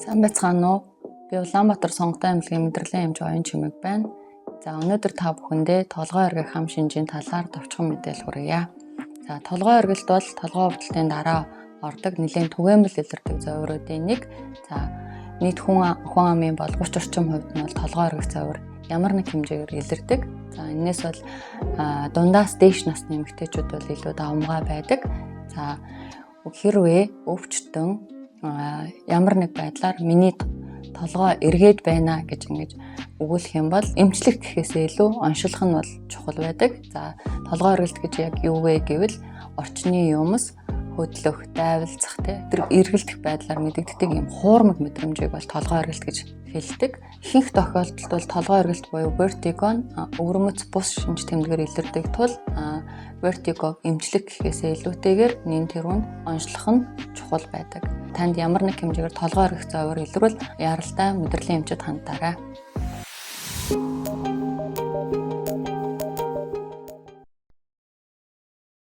Сайн байцгаана уу? Би Улаанбаатар сонготой аймгийн мэдрэлийн хэмжээ оюун чимэг байна. За өнөөдөр та бүхэндээ толгой оргих хам шинжийн талаар товчхон мэдээлэл хүргье. За толгой оргилт бол толгой өвдөлтийн дараа ордог нэлээд түгээмэл илэрдэг зовируудын нэг. За нийт хүн амын бол 30 орчим хувьд нь бол толгой оргих зовир ямар нэг хэмжээгээр илэрдэг. За энэс бол дундаас дээш насны эмэгтэйчүүд бол илүү давмгай байдаг. За хэрвээ өвчтөн ямар нэг байдлаар миний толгой эргээд байна гэж ингэж өгүүлэх юм бол эмчлэх гэхээсээ илүү оншилох нь бол чухал байдаг. За толгой эргэлт гэж яг юу вэ гэвэл орчны юмс хөдлөх, дайвалцах тэр эргэлдэх байдлаар мэдэгддэг юм хуурмаг мэдрэмжийг бол толгой эргэлт гэж хэлдэг. Ихэнх тохиолдолд бол толгой эргэлт буюу vertigo өвөрмөц бус шинж тэмдгээр илэрдэг тул vertigo эмчлэх гэхээсээ илүүтэйгээр нэн тэрүүнд онцлох нь чухал байдаг. Танд ямар нэг хэмжээгээр толгой эргэх зовир илрүүл яралтай мэдрэлийн эмчит хандаарай.